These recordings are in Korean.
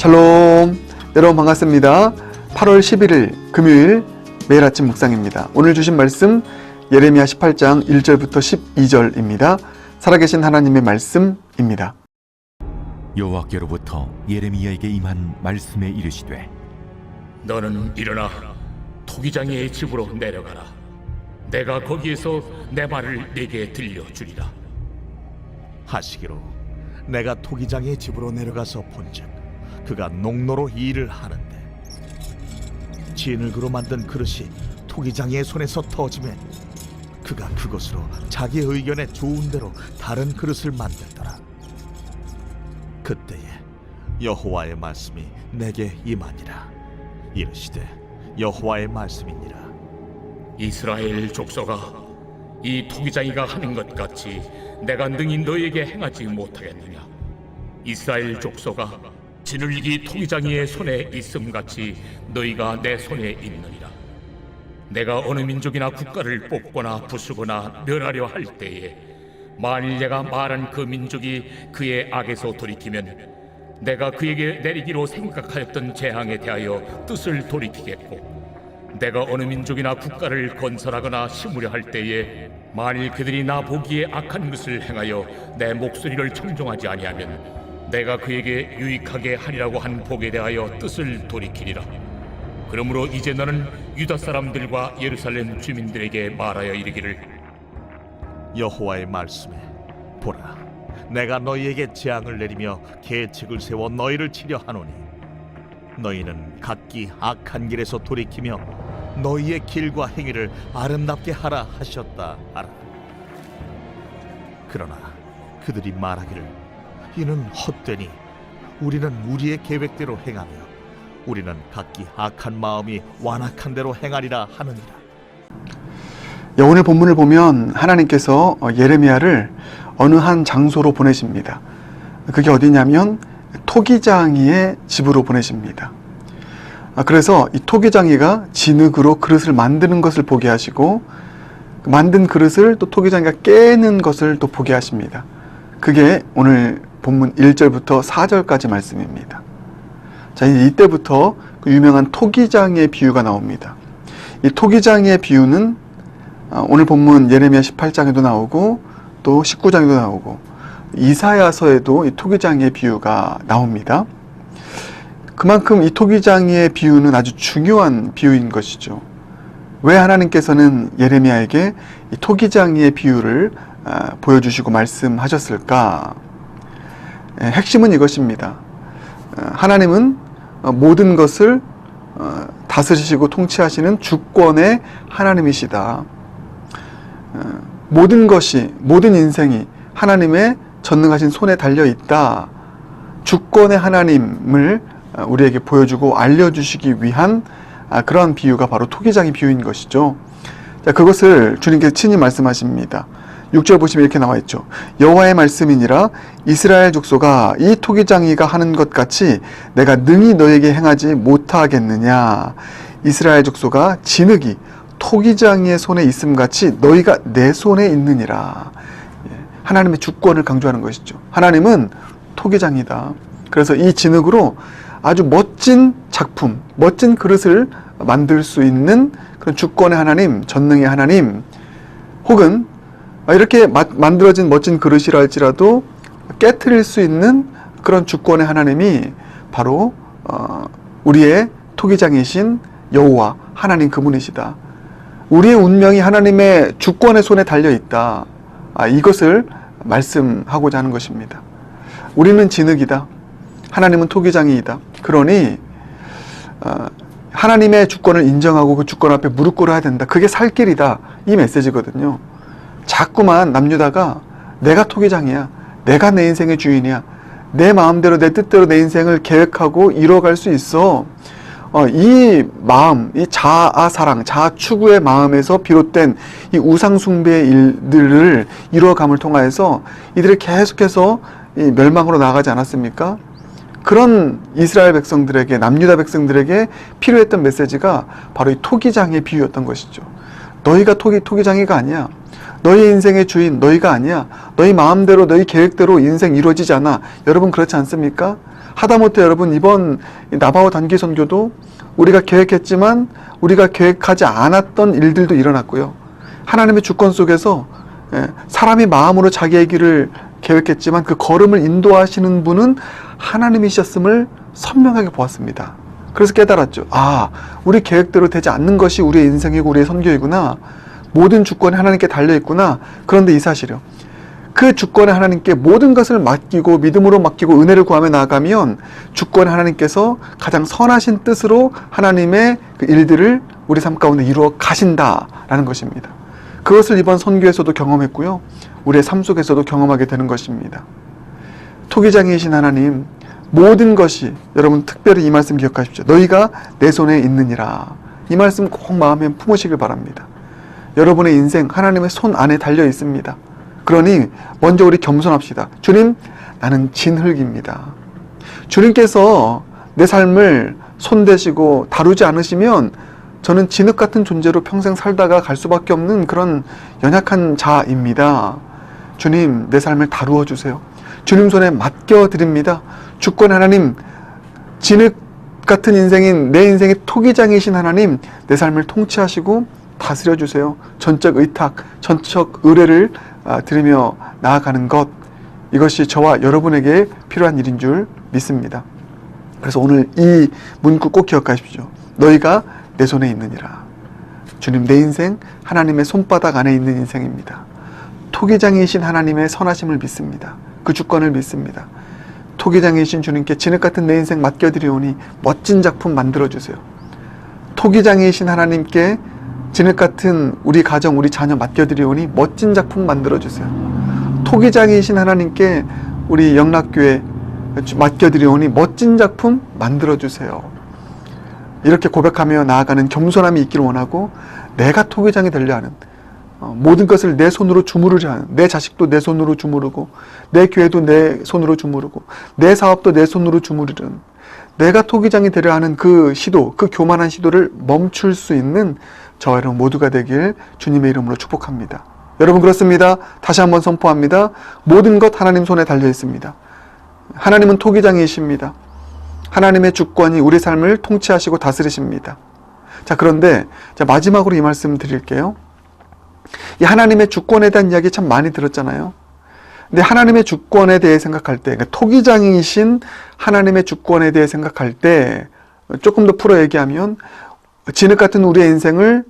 샬롬, 여러분 반갑습니다. 8월 11일 금요일 매일 아침 묵상입니다. 오늘 주신 말씀 예레미야 18장 1절부터 12절입니다. 살아계신 하나님의 말씀입니다. 여호와께로부터 예레미야에게 임한 말씀에 이르시되 너는 일어나 토기장이의 집으로 내려가라. 내가 거기에서 내 말을 네게 들려주리라. 하시기로 내가 토기장의 집으로 내려가서 본즉 그가 농로로 일을 하는데 진흙으로 만든 그릇이 토기장이의 손에서 터지매 그가 그것으로 자기 의견에 좋은 대로 다른 그릇을 만들더라. 그때에 여호와의 말씀이 내게 임하니라. 이르시되 여호와의 말씀이니라. 이스라엘 족속아, 이 토기장이가 하는 것 같이 내가 능히 너에게 행하지 못하겠느냐? 이스라엘 족속아, 진흙이 토기장이의 손에 있음같이 너희가 내 손에 있느니라. 내가 어느 민족이나 국가를 뽑거나 부수거나 멸하려 할 때에 만일 내가 말한 그 민족이 그의 악에서 돌이키면 내가 그에게 내리기로 생각하였던 재앙에 대하여 뜻을 돌이키겠고, 내가 어느 민족이나 국가를 건설하거나 심으려 할 때에 만일 그들이 나 보기에 악한 것을 행하여 내 목소리를 청종하지 아니하면 내가 그에게 유익하게 하리라고 한 복에 대하여 뜻을 돌이키리라. 그러므로 이제 너는 유다 사람들과 예루살렘 주민들에게 말하여 이르기를, 여호와의 말씀에 보라, 내가 너희에게 재앙을 내리며 계책을 세워 너희를 치려 하노니 너희는 각기 악한 길에서 돌이키며 너희의 길과 행위를 아름답게 하라 하셨다 하라. 그러나 그들이 말하기를 이는 헛되니 우리는 우리의 계획대로 행하며 우리는 각기 악한 마음이 완악한 대로 행하리라 하느니라. 오늘 본문을 보면 하나님께서 예레미야를 어느 한 장소로 보내십니다. 그게 어디냐면 토기장이의 집으로 보내십니다. 그래서 이 토기장이가 진흙으로 그릇을 만드는 것을 보게 하시고, 만든 그릇을 또 토기장이가 깨는 것을 또 보게 하십니다. 그게 오늘 본문 1절부터 4절까지 말씀입니다. 자, 이때부터 그 유명한 토기장의 비유가 나옵니다. 이 토기장의 비유는 오늘 본문 예레미야 18장에도 나오고 또 19장에도 나오고 이사야서에도 이 토기장의 비유가 나옵니다. 그만큼 이 토기장의 비유는 아주 중요한 비유인 것이죠. 왜 하나님께서는 예레미야에게 이 토기장의 비유를 보여주시고 말씀하셨을까? 핵심은 이것입니다. 하나님은 모든 것을 다스리시고 통치하시는 주권의 하나님이시다. 모든 것이, 모든 인생이 하나님의 전능하신 손에 달려있다. 주권의 하나님을 우리에게 보여주고 알려주시기 위한 그러한 비유가 바로 토기장의 비유인 것이죠. 자, 그것을 주님께서 친히 말씀하십니다. 6절 보시면 이렇게 나와 있죠. 여호와의 말씀이니라. 이스라엘 족속아, 이 토기장이가 하는 것 같이 내가 능히 너에게 행하지 못하겠느냐? 이스라엘 족속아, 진흙이 토기장이의 손에 있음같이 너희가 내 손에 있느니라. 하나님의 주권을 강조하는 것이죠. 하나님은 토기장이다. 그래서 이 진흙으로 아주 멋진 작품, 멋진 그릇을 만들 수 있는 그런 주권의 하나님, 전능의 하나님, 혹은 이렇게 만들어진 멋진 그릇이라 할지라도 깨트릴 수 있는 그런 주권의 하나님이 바로 우리의 토기장이신 여호와 하나님 그분이시다. 우리의 운명이 하나님의 주권의 손에 달려있다. 이것을 말씀하고자 하는 것입니다. 우리는 진흙이다. 하나님은 토기장이이다. 그러니 하나님의 주권을 인정하고 그 주권 앞에 무릎 꿇어야 된다. 그게 살 길이다. 이 메시지거든요. 자꾸만 남유다가 내가 토기장이야, 내가 내 인생의 주인이야, 내 마음대로 내 뜻대로 내 인생을 계획하고 이뤄갈 수 있어. 이 마음, 이 자아 사랑, 자아 추구의 마음에서 비롯된 이 우상 숭배의 일들을 이루어감을 통하여서 이들이 계속해서 이 멸망으로 나아가지 않았습니까? 그런 이스라엘 백성들에게, 남유다 백성들에게 필요했던 메시지가 바로 이 토기장의 비유였던 것이죠. 너희가 토기장이가 아니야. 너희 인생의 주인 너희가 아니야. 너희 마음대로 너희 계획대로 인생 이루어지지 않아. 여러분 그렇지 않습니까? 하다못해 여러분 이번 나바오 단기 선교도 우리가 계획했지만 우리가 계획하지 않았던 일들도 일어났고요. 하나님의 주권 속에서 사람이 마음으로 자기의 길을 계획했지만 그 걸음을 인도하시는 분은 하나님이셨음을 선명하게 보았습니다. 그래서 깨달았죠. 아, 우리 계획대로 되지 않는 것이 우리의 인생이고 우리의 선교이구나. 모든 주권이 하나님께 달려있구나. 그런데 이 사실이요, 그 주권에 하나님께 모든 것을 맡기고 믿음으로 맡기고 은혜를 구하며 나아가면 주권에 하나님께서 가장 선하신 뜻으로 하나님의 그 일들을 우리 삶 가운데 이루어 가신다라는 것입니다. 그것을 이번 선교에서도 경험했고요, 우리의 삶 속에서도 경험하게 되는 것입니다. 토기장이신 하나님, 모든 것이, 여러분 특별히 이 말씀 기억하십시오. 너희가 내 손에 있느니라. 이 말씀 꼭 마음에 품으시길 바랍니다. 여러분의 인생 하나님의 손 안에 달려 있습니다. 그러니 먼저 우리 겸손합시다. 주님, 나는 진흙입니다. 주님께서 내 삶을 손대시고 다루지 않으시면 저는 진흙 같은 존재로 평생 살다가 갈 수밖에 없는 그런 연약한 자입니다. 주님, 내 삶을 다루어 주세요. 주님 손에 맡겨드립니다. 주권 하나님, 진흙 같은 인생인 내 인생의 토기장이신 하나님, 내 삶을 통치하시고 다스려 주세요. 전적 의탁, 전적 의뢰를 드리며 나아가는 것, 이것이 저와 여러분에게 필요한 일인 줄 믿습니다. 그래서 오늘 이 문구 꼭 기억하십시오. 너희가 내 손에 있느니라. 주님, 내 인생 하나님의 손바닥 안에 있는 인생입니다. 토기장이신 하나님의 선하심을 믿습니다. 그 주권을 믿습니다. 토기장이신 주님께 진흙 같은 내 인생 맡겨드리오니 멋진 작품 만들어주세요. 토기장이신 하나님께 진흙 같은 우리 가정, 우리 자녀 맡겨드리오니 멋진 작품 만들어주세요. 토기장이신 하나님께 우리 영락교회 맡겨드리오니 멋진 작품 만들어주세요. 이렇게 고백하며 나아가는 겸손함이 있기를 원하고, 내가 토기장이 되려 하는, 모든 것을 내 손으로 주무르려 하는, 내 자식도 내 손으로 주무르고, 내 교회도 내 손으로 주무르고, 내 사업도 내 손으로 주무르는, 내가 토기장이 되려 하는 그 시도, 그 교만한 시도를 멈출 수 있는 저와 여러분 모두가 되길 주님의 이름으로 축복합니다. 여러분, 그렇습니다. 다시 한번 선포합니다. 모든 것 하나님 손에 달려 있습니다. 하나님은 토기장이십니다. 하나님의 주권이 우리 삶을 통치하시고 다스리십니다. 자, 그런데 마지막으로 이 말씀 드릴게요. 이 하나님의 주권에 대한 이야기 참 많이 들었잖아요. 근데 하나님의 주권에 대해 생각할 때, 그러니까 토기장이신 하나님의 주권에 대해 생각할 때 조금 더 풀어 얘기하면, 진흙 같은 우리의 인생을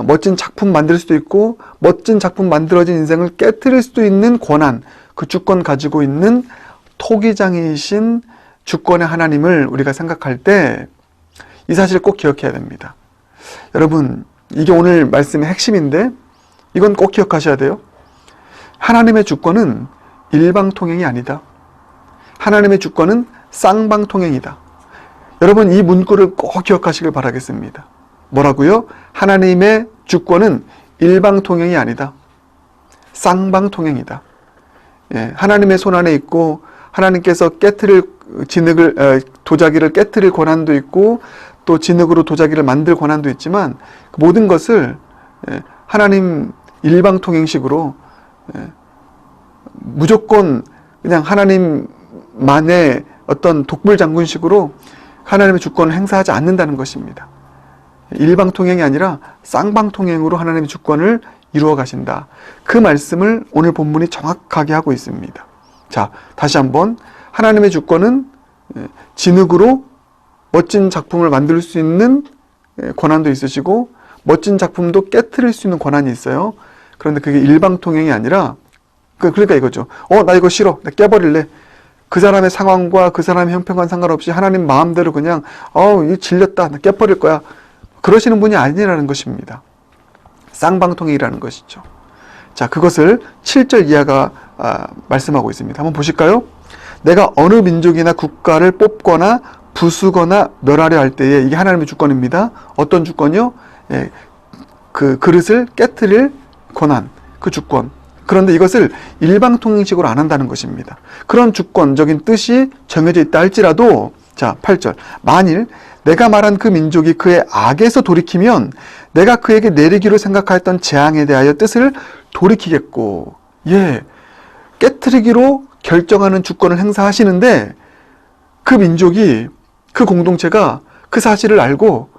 멋진 작품 만들 수도 있고, 멋진 작품 만들어진 인생을 깨트릴 수도 있는 권한, 그 주권 가지고 있는 토기장이신 주권의 하나님을 우리가 생각할 때 이 사실을 꼭 기억해야 됩니다. 여러분, 이게 오늘 말씀의 핵심인데 이건 꼭 기억하셔야 돼요. 하나님의 주권은 일방통행이 아니다. 하나님의 주권은 쌍방통행이다. 여러분, 이 문구를 꼭 기억하시길 바라겠습니다. 뭐라고요? 하나님의 주권은 일방통행이 아니다. 쌍방통행이다. 예, 하나님의 손 안에 있고, 하나님께서 깨트릴 진흙을, 도자기를 깨트릴 권한도 있고, 또 진흙으로 도자기를 만들 권한도 있지만, 그 모든 것을 하나님 일방통행식으로 무조건 그냥 하나님만의 어떤 독불장군식으로 하나님의 주권을 행사하지 않는다는 것입니다. 일방통행이 아니라 쌍방통행으로 하나님의 주권을 이루어 가신다. 그 말씀을 오늘 본문이 정확하게 하고 있습니다. 자, 다시 한번, 하나님의 주권은 진흙으로 멋진 작품을 만들 수 있는 권한도 있으시고, 멋진 작품도 깨트릴 수 있는 권한이 있어요. 그런데 그게 일방통행이 아니라, 그러니까 이거죠. 나 이거 싫어. 나 깨버릴래. 그 사람의 상황과 그 사람의 형편과 상관없이 하나님 마음대로 그냥 이거 질렸다. 나 깨버릴 거야. 그러시는 분이 아니라는 것입니다. 쌍방통행이라는 것이죠. 자, 그것을 7절 이하가 말씀하고 있습니다. 한번 보실까요? 내가 어느 민족이나 국가를 뽑거나 부수거나 멸하려 할 때에, 이게 하나님의 주권입니다. 어떤 주권이요? 예, 그 그릇을 깨트릴 권한, 그 주권. 그런데 이것을 일방통행식으로 안 한다는 것입니다. 그런 주권적인 뜻이 정해져 있다 할지라도, 자, 8절. 만일 내가 말한 그 민족이 그의 악에서 돌이키면 내가 그에게 내리기로 생각하였던 재앙에 대하여 뜻을 돌이키겠고, 예, 깨트리기로 결정하는 주권을 행사하시는데 그 민족이, 그 공동체가 그 사실을 알고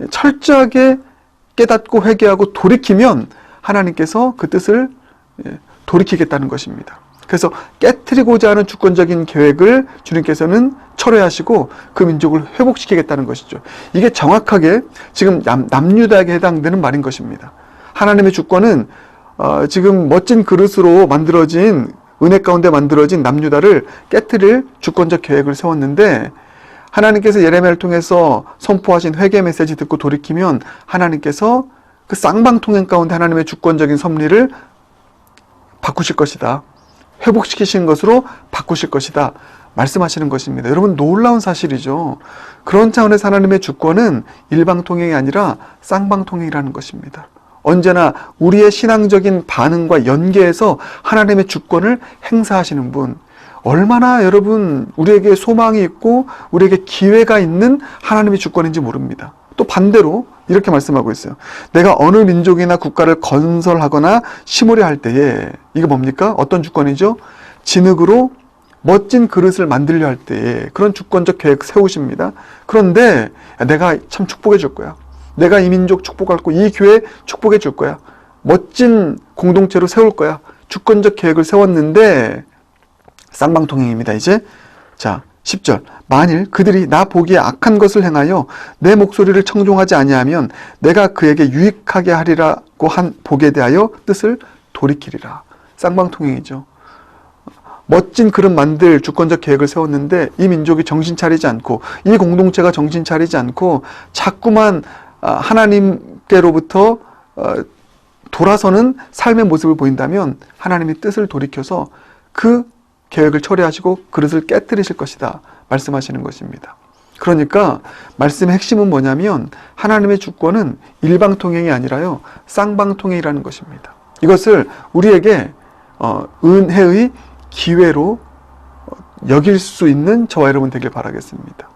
철저하게 깨닫고 회개하고 돌이키면 하나님께서 그 뜻을 돌이키겠다는 것입니다. 그래서 깨트리고자 하는 주권적인 계획을 주님께서는 철회하시고 그 민족을 회복시키겠다는 것이죠. 이게 정확하게 지금 남유다에게 해당되는 말인 것입니다. 하나님의 주권은 지금 멋진 그릇으로 만들어진, 은혜 가운데 만들어진 남유다를 깨트릴 주권적 계획을 세웠는데, 하나님께서 예레미야를 통해서 선포하신 회개 메시지 듣고 돌이키면 하나님께서 그 쌍방통행 가운데 하나님의 주권적인 섭리를 바꾸실 것이다. 회복시키신 것으로 바꾸실 것이다. 말씀하시는 것입니다. 여러분, 놀라운 사실이죠. 그런 차원에서 하나님의 주권은 일방통행이 아니라 쌍방통행이라는 것입니다. 언제나 우리의 신앙적인 반응과 연계해서 하나님의 주권을 행사하시는 분, 얼마나 여러분 우리에게 소망이 있고 우리에게 기회가 있는 하나님의 주권인지 모릅니다. 또 반대로 이렇게 말씀하고 있어요. 내가 어느 민족이나 국가를 건설하거나 심으려 할 때에, 이거 뭡니까? 어떤 주권이죠? 진흙으로 멋진 그릇을 만들려 할 때에 그런 주권적 계획 세우십니다. 그런데 내가 참 축복해 줄 거야. 내가 이 민족 축복할 거야. 이 교회 축복해 줄 거야. 멋진 공동체로 세울 거야. 주권적 계획을 세웠는데 쌍방통행입니다. 이제 자 10절, 만일 그들이 나 보기에 악한 것을 행하여 내 목소리를 청종하지 아니하면 내가 그에게 유익하게 하리라고 한 복에 대하여 뜻을 돌이키리라. 쌍방통행이죠. 멋진 그릇 만들 주권적 계획을 세웠는데 이 민족이 정신 차리지 않고, 이 공동체가 정신 차리지 않고 자꾸만 하나님께로부터 돌아서는 삶의 모습을 보인다면 하나님이 뜻을 돌이켜서 그 계획을 처리하시고 그릇을 깨뜨리실 것이다 말씀하시는 것입니다. 그러니까 말씀의 핵심은 뭐냐면 하나님의 주권은 일방통행이 아니라요 쌍방통행이라는 것입니다. 이것을 우리에게 은혜의 기회로 여길 수 있는 저와 여러분 되길 바라겠습니다.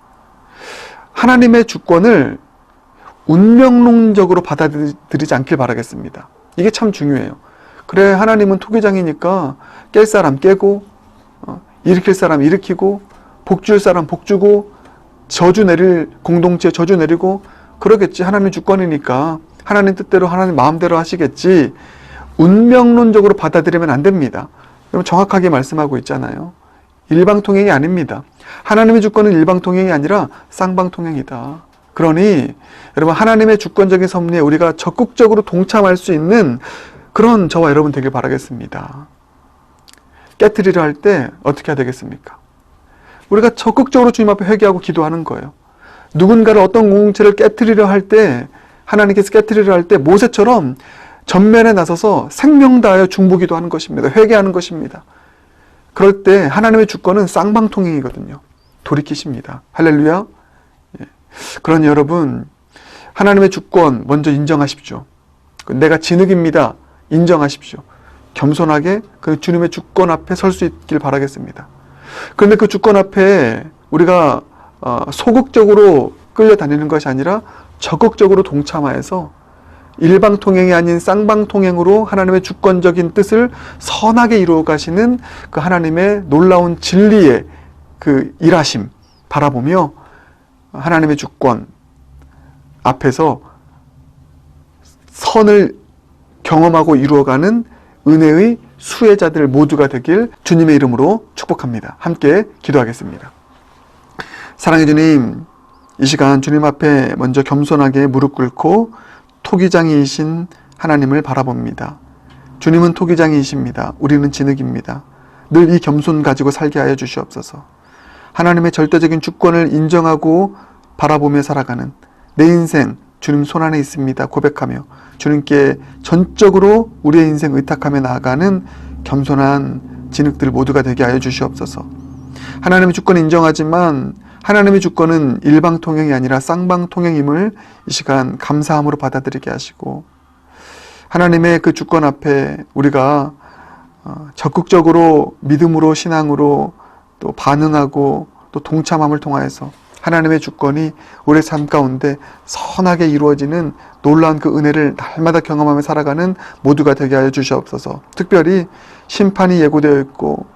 하나님의 주권을 운명론적으로 받아들이지 않길 바라겠습니다. 이게 참 중요해요. 그래, 하나님은 토기장이니까 깰 사람 깨고 일으킬 사람 일으키고 복 줄 사람 복 주고 저주 내릴 공동체 저주 내리고 그러겠지. 하나님의 주권이니까 하나님 뜻대로 하나님 마음대로 하시겠지. 운명론적으로 받아들이면 안 됩니다. 여러분 정확하게 말씀하고 있잖아요. 일방통행이 아닙니다. 하나님의 주권은 일방통행이 아니라 쌍방통행이다. 그러니 여러분 하나님의 주권적인 섭리에 우리가 적극적으로 동참할 수 있는 그런 저와 여러분 되길 바라겠습니다. 깨트리려 할 때 어떻게 해야 되겠습니까? 우리가 적극적으로 주님 앞에 회개하고 기도하는 거예요. 누군가를 어떤 공동체를 깨트리려 할 때, 하나님께서 깨트리려 할 때 모세처럼 전면에 나서서 생명 다하여 중보기도 하는 것입니다. 회개하는 것입니다. 그럴 때 하나님의 주권은 쌍방통행이거든요. 돌이키십니다. 할렐루야. 그러니 여러분 하나님의 주권 먼저 인정하십시오. 내가 진흙입니다. 인정하십시오. 겸손하게 그 주님의 주권 앞에 설 수 있길 바라겠습니다. 그런데 그 주권 앞에 우리가 소극적으로 끌려다니는 것이 아니라 적극적으로 동참하여서 일방통행이 아닌 쌍방통행으로 하나님의 주권적인 뜻을 선하게 이루어 가시는 그 하나님의 놀라운 진리의 그 일하심 바라보며 하나님의 주권 앞에서 선을 경험하고 이루어가는 은혜의 수혜자들 모두가 되길 주님의 이름으로 축복합니다. 함께 기도하겠습니다. 사랑해 주님, 이 시간 주님 앞에 먼저 겸손하게 무릎 꿇고 토기장이이신 하나님을 바라봅니다. 주님은 토기장이이십니다. 우리는 진흙입니다. 늘 이 겸손 가지고 살게 하여 주시옵소서. 하나님의 절대적인 주권을 인정하고 바라보며 살아가는 내 인생 주님 손안에 있습니다 고백하며 주님께 전적으로 우리의 인생 의탁하며 나아가는 겸손한 진흙들 모두가 되게 하여 주시옵소서. 하나님의 주권을 인정하지만 하나님의 주권은 일방통행이 아니라 쌍방통행임을 이 시간 감사함으로 받아들이게 하시고, 하나님의 그 주권 앞에 우리가 적극적으로 믿음으로 신앙으로 또 반응하고 또 동참함을 통하여서 하나님의 주권이 우리의 삶 가운데 선하게 이루어지는 놀라운 그 은혜를 날마다 경험하며 살아가는 모두가 되게 하여 주시옵소서. 특별히 심판이 예고되어 있고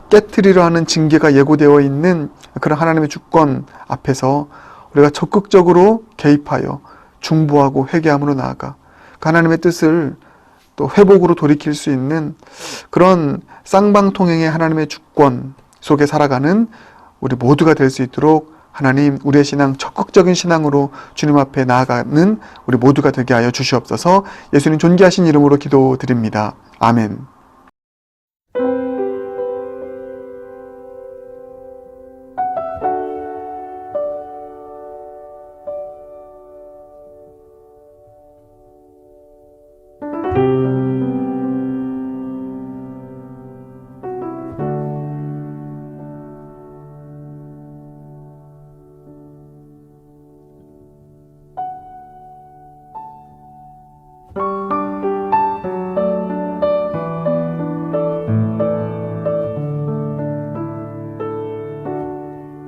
깨트리려 하는 징계가 예고되어 있는 그런 하나님의 주권 앞에서 우리가 적극적으로 개입하여 중보하고 회개함으로 나아가 그 하나님의 뜻을 또 회복으로 돌이킬 수 있는 그런 쌍방통행의 하나님의 주권 속에 살아가는 우리 모두가 될 수 있도록 하나님, 우리의 신앙, 적극적인 신앙으로 주님 앞에 나아가는 우리 모두가 되게 하여 주시옵소서. 예수님 존귀하신 이름으로 기도드립니다. 아멘.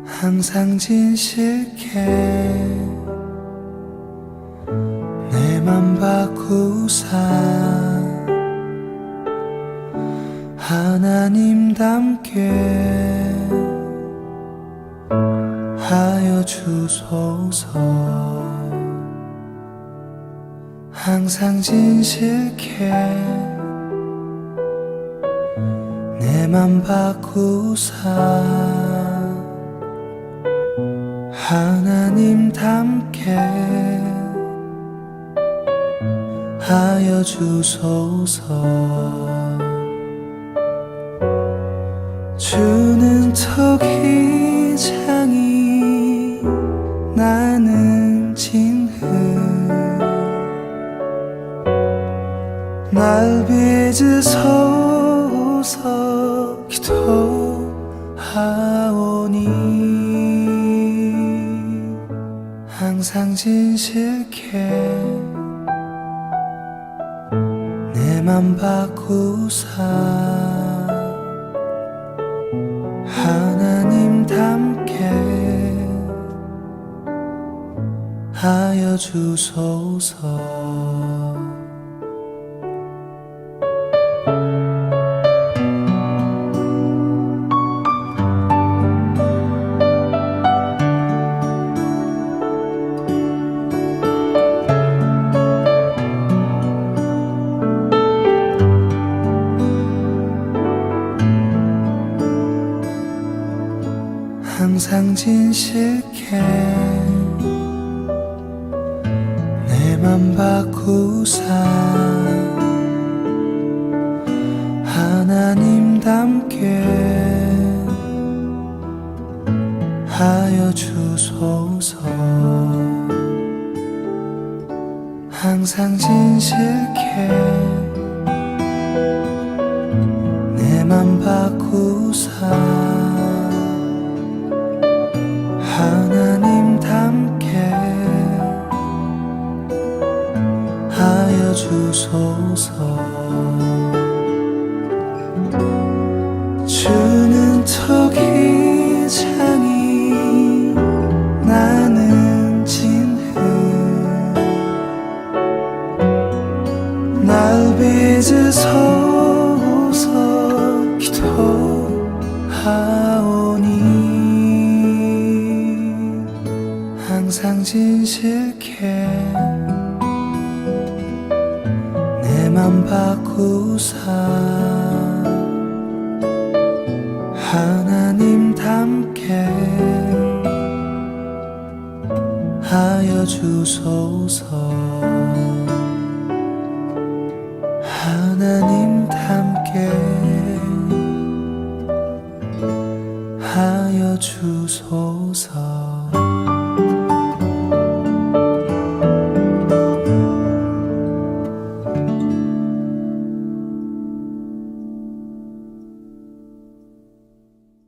항상 진실게 내 맘 바꾸사 하나님답게 하여 주소서. 항상 진실게 내 맘 바꾸사 하나님 닮게 하여 주소서. 주는 토기장이 나는 진흙 날 빚으소서 기도하오니 항상 진실게 내 맘 바꾸사 하나님 닮게 하여 주소서. 항상 진실게 내 맘 바꾸사 하나님 닮게 하여 주소서. 항상 진실게 내 맘 바꾸사 하나님 닮게 하여 주소서. 주는 토기장이 나는 진흙 날 빚으소서 기도하오니 항상 진실게 내 맘 바꾸사 하나님 닮게 하여 주소서. 하나님 닮게